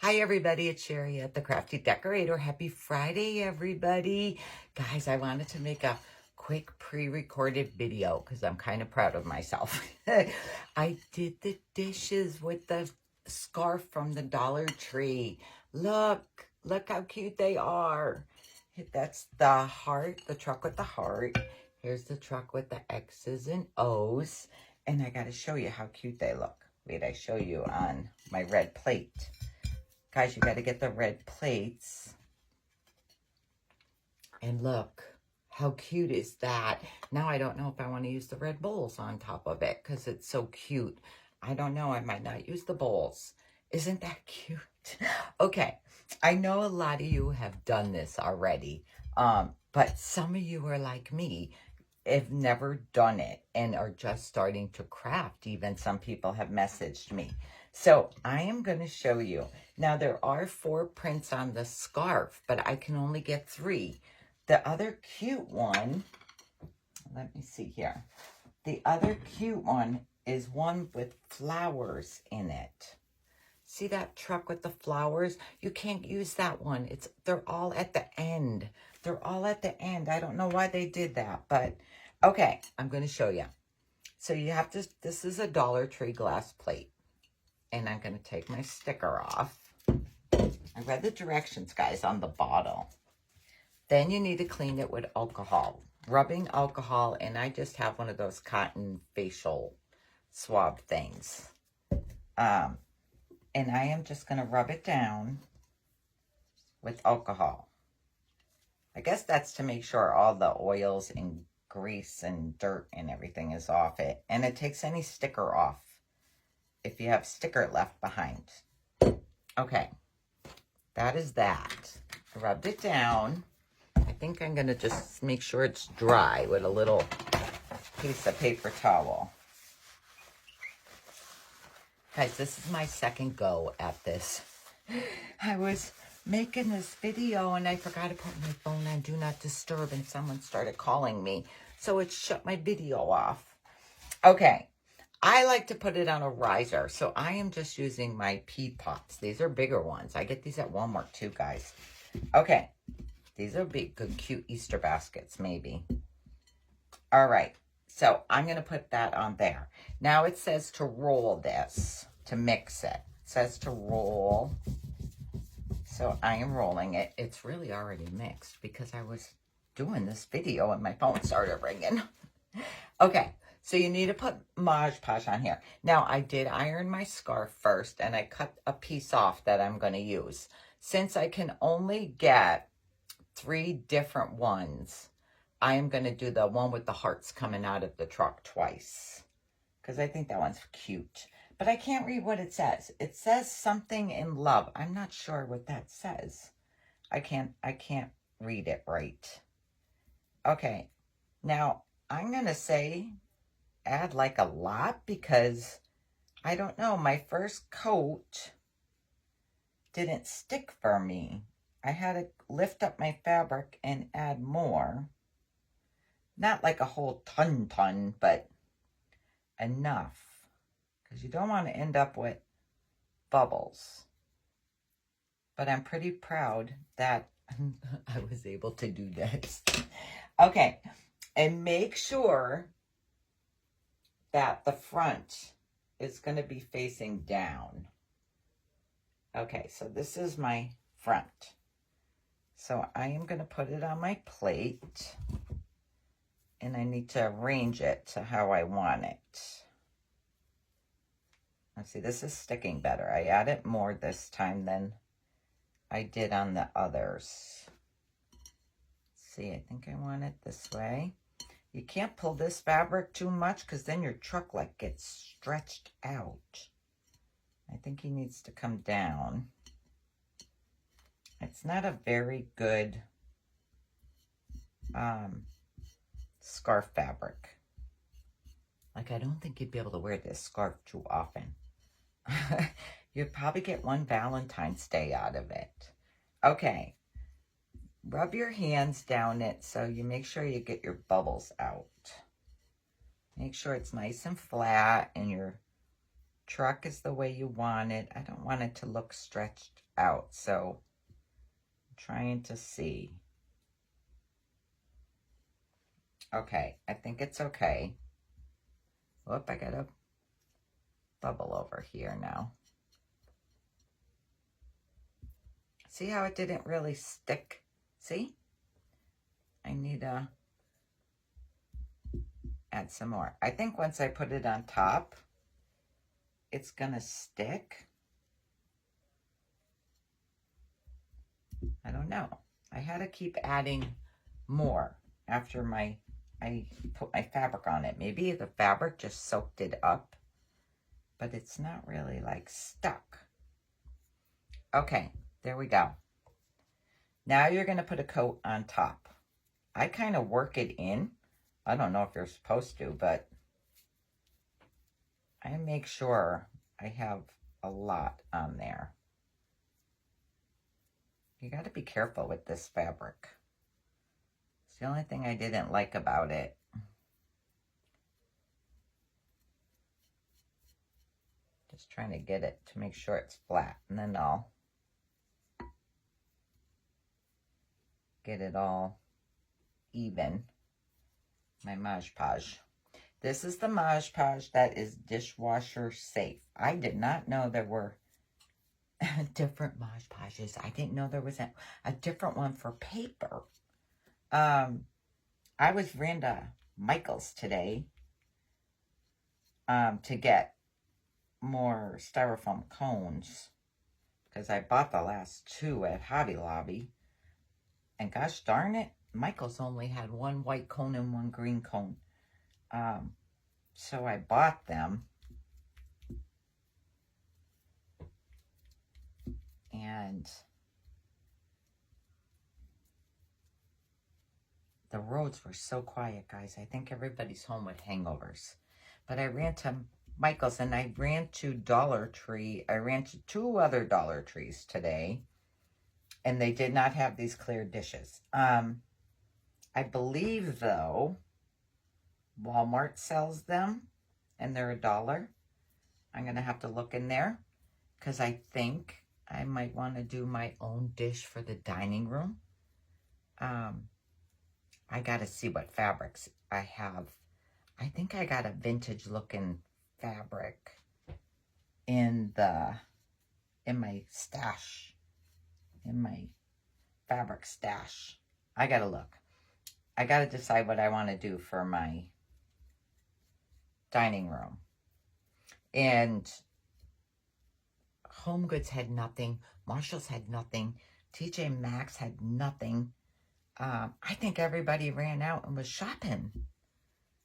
Hi everybody, it's Sherry at the Crafty Decorator. Happy Friday everybody. Guys, I wanted to make a quick pre-recorded video because I'm kind of proud of myself. I did the dishes with the scarf from the Dollar Tree. Look how cute they are. That's the heart, the truck with the heart. Here's the truck with the X's and O's. And I got to show you how cute they look. Wait, I show you on my red plate. Guys, you got to get the red plates. And look, how cute is that? Now I don't know if I want to use the red bowls on top of it because it's so cute. I don't know. I might not use the bowls. Isn't that cute? Okay, I know a lot of you have done this already, but some of you are like me, have never done it and are just starting to craft. Even some people have messaged me. So I am going to show you. Now there are 4 prints on the scarf, but I can only get 3. The other cute one, let me see here. The other cute one is one with flowers in it. See that truck with the flowers? You can't use that one. They're all at the end. They're all at the end. I don't know why they did that, but okay, I'm going to show you. So you have to, this is a Dollar Tree glass plate. And I'm going to take my sticker off. I read the directions, guys, on the bottle. Then you need to clean it with alcohol. Rubbing alcohol, and I just have one of those cotton facial swab things. And I am just going to rub it down with alcohol. I guess that's to make sure all the oils and grease and dirt and everything is off it. And it takes any sticker off if you have sticker left behind. Okay, that is that. I rubbed it down. I think I'm going to just make sure it's dry with a little piece of paper towel. Guys, this is my second go at this. I was making this video and I forgot to put my phone on Do Not Disturb and someone started calling me. So it shut my video off. Okay. I like to put it on a riser, so I am just using my pea pots. These are bigger ones. I get these at Walmart too, guys. Okay, these are big, good, cute Easter baskets, maybe. All right, so I'm going to put that on there. Now it says to roll this, to mix it. It says to roll, so I am rolling it. It's really already mixed because I was doing this video and my phone started ringing. Okay. So you need to put Mod Podge on here. Now, I did iron my scarf first, and I cut a piece off that I'm going to use. Since I can only get 3 different ones, I am going to do the one with the hearts coming out of the truck twice. Because I think that one's cute. But I can't read what it says. It says something in love. I'm not sure what that says. I can't read it right. Okay. Now, I'm going to say add like a lot because I don't know, my first coat didn't stick for me. I had to lift up my fabric and add more. Not like a whole ton, but enough because you don't want to end up with bubbles. But I'm pretty proud that I was able to do this. Okay, and make sure that the front is going to be facing down. Okay, so this is my front. So I am going to put it on my plate. And I need to arrange it to how I want it. Let's see, this is sticking better. I added more this time than I did on the others. Let's see, I think I want it this way. You can't pull this fabric too much because then your truck like gets stretched out. I think he needs to come down. It's not a very good scarf fabric. Like, I don't think you'd be able to wear this scarf too often. You'd probably get one Valentine's Day out of it. Okay. Rub your hands down it so you make sure you get your bubbles out. Make sure it's nice and flat and you're truck is the way you want it. I don't want it to look stretched out, so I'm trying to see. Okay, I think it's okay. Whoop, I got a bubble over here now. See how it didn't really stick? See? I need to add some more. I think once I put it on top, it's gonna stick. I don't know. I had to keep adding more after I put my fabric on it. Maybe the fabric just soaked it up, but it's not really like stuck. Okay, there we go. Now you're gonna put a coat on top. I kind of work it in. I don't know if you're supposed to, but I make sure I have a lot on there. You got to be careful with this fabric. It's the only thing I didn't like about it. Just trying to get it to make sure it's flat, and then I'll get it all even. My Mod Podge. This is the Mod Podge that is dishwasher safe. I did not know there were different Mod Podges. I didn't know there was a different one for paper. I ran to Michael's today to get more styrofoam cones because I bought the last 2 at Hobby Lobby. And gosh darn it, Michael's only had 1 white cone and 1 green cone. So I bought them. And the roads were so quiet, guys. I think everybody's home with hangovers. But I ran to Michael's and I ran to Dollar Tree. I ran to 2 other Dollar Trees today. And they did not have these clear dishes. I believe, though, Walmart sells them. And they're $1. I'm going to have to look in there. Because I think I might want to do my own dish for the dining room. I got to see what fabrics I have. I think I got a vintage looking fabric in my stash, in my fabric stash. I got to look. I got to decide what I want to do for my dining room. And Home Goods had nothing. Marshall's had nothing. TJ Maxx had nothing. I think everybody ran out and was shopping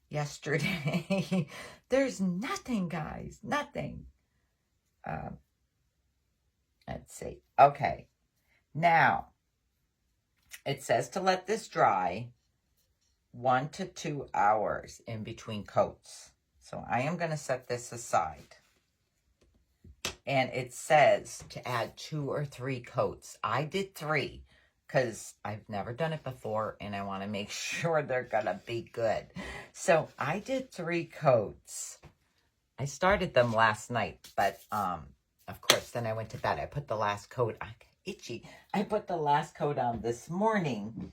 yesterday. There's nothing, guys. Nothing. Let's see. Okay. Now, it says to let this dry 1 to 2 hours in between coats. So I am going to set this aside. And it says to add 2 or 3 coats. I did 3 because I've never done it before and I want to make sure they're going to be good. So I did 3 coats. I started them last night, but of course, then I went to bed. I put the last coat on. Itchy. I put the last coat on this morning.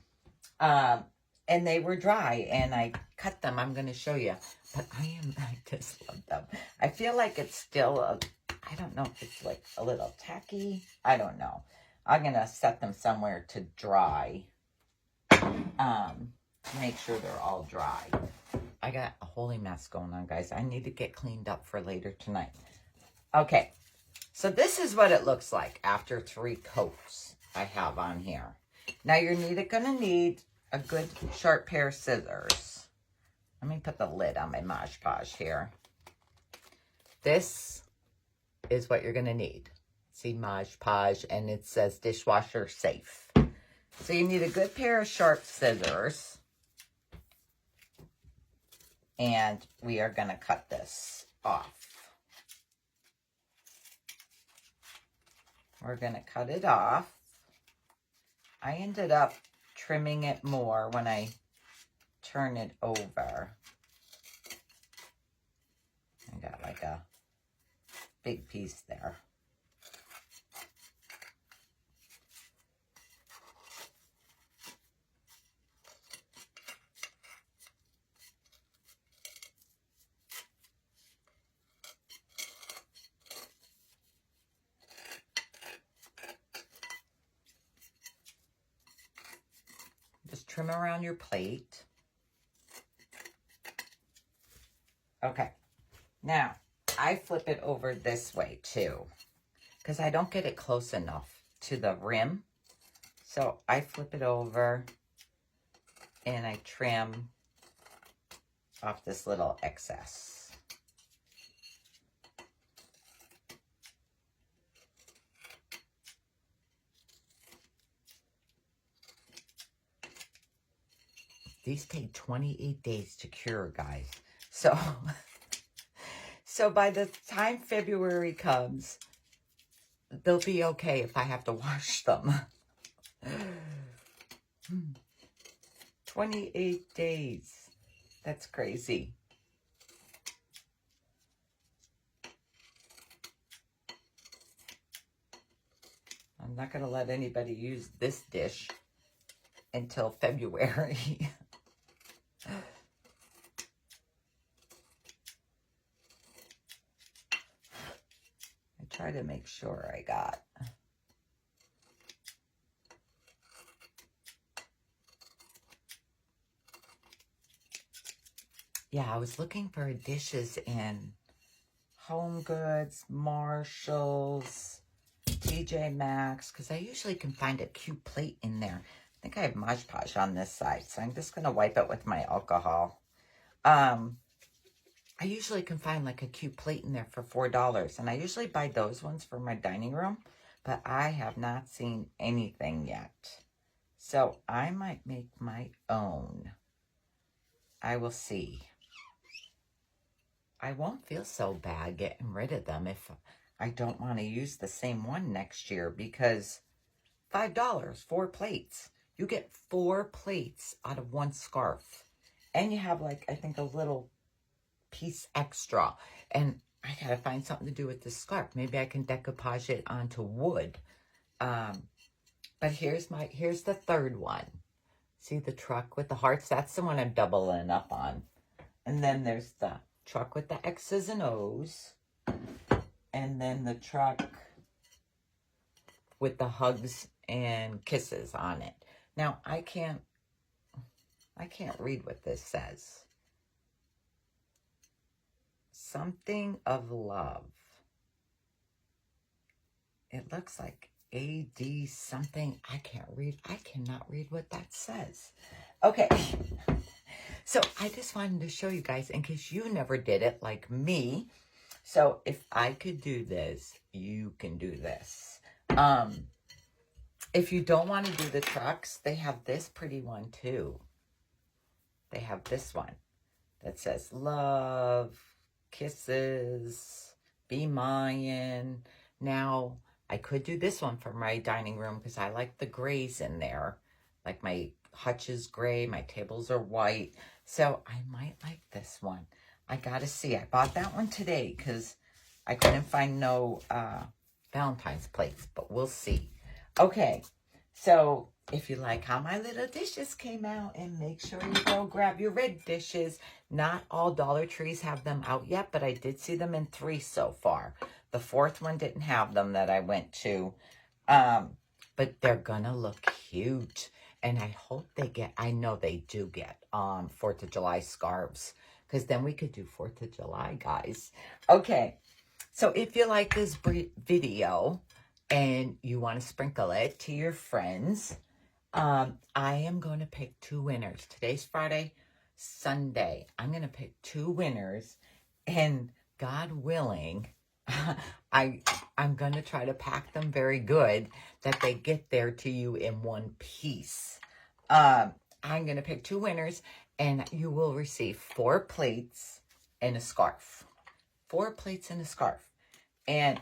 And they were dry and I cut them. I'm going to show you. But I just love them. I feel like it's still I don't know if it's like a little tacky. I don't know. I'm going to set them somewhere to dry. To make sure they're all dry. I got a holy mess going on, guys. I need to get cleaned up for later tonight. Okay. So this is what it looks like after 3 coats I have on here. Now you're going to need a good sharp pair of scissors. Let me put the lid on my Mod Podge here. This is what you're going to need. See, Mod Podge, and it says dishwasher safe. So you need a good pair of sharp scissors. And we are going to cut this off. We're going to cut it off. I ended up trimming it more when I turn it over. I got like a big piece there. Just trim around your plate. Okay. Now, I flip it over this way too, because I don't get it close enough to the rim. So I flip it over and I trim off this little excess. These take 28 days to cure, guys. So, so by the time February comes, they'll be okay if I have to wash them. 28 days. That's crazy. I'm not going to let anybody use this dish until February. I try to make sure I got. Yeah, I was looking for dishes in Home Goods, Marshalls, TJ Maxx, because I usually can find a cute plate in there. I think I have Mod Podge on this side, so I'm just going to wipe it with my alcohol. I usually can find like a cute plate in there for $4, and I usually buy those ones for my dining room, but I have not seen anything yet. So I might make my own. I will see. I won't feel so bad getting rid of them if I don't want to use the same one next year, because $5, 4 plates. You get 4 plates out of 1 scarf. And you have like, I think, a little piece extra. And I gotta find something to do with this scarf. Maybe I can decoupage it onto wood. But here's the third one. See the truck with the hearts? That's the one I'm doubling up on. And then there's the truck with the X's and O's. And then the truck with the hugs and kisses on it. Now, I can't read what this says. Something of love. It looks like AD something. I can't read. I cannot read what that says. Okay. So I just wanted to show you guys in case you never did it like me. So if I could do this, you can do this. If you don't want to do the trucks, they have this pretty one too. They have this one that says love, kisses, be mine. Now, I could do this one for my dining room because I like the grays in there. Like my hutch is gray, my tables are white. So I might like this one. I gotta see. I bought that one today because I couldn't find no Valentine's plates, but we'll see. Okay, so if you like how my little dishes came out, and make sure you go grab your red dishes. Not all Dollar Trees have them out yet, but I did see them in 3 so far. The 4th one didn't have them that I went to. But they're gonna look cute. And I hope they get, I know they do get 4th of July scarves. Because then we could do 4th of July, guys. Okay, so if you like this video and you want to sprinkle it to your friends, I am going to pick 2 winners. Today's Friday, Sunday. I'm going to pick 2 winners, and God willing, I'm going to try to pack them very good that they get there to you in one piece. I'm going to pick 2 winners, and you will receive 4 plates and a scarf. 4 plates and a scarf. And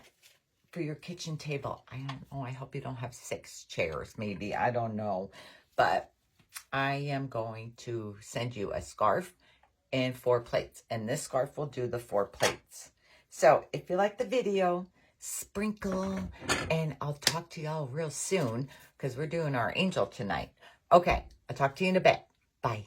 for your kitchen table, I don't know, I hope you don't have 6 chairs, maybe, I don't know. But I am going to send you a scarf and 4 plates. And this scarf will do the 4 plates. So if you like the video, sprinkle, and I'll talk to y'all real soon because we're doing our angel tonight. Okay, I'll talk to you in a bit. Bye.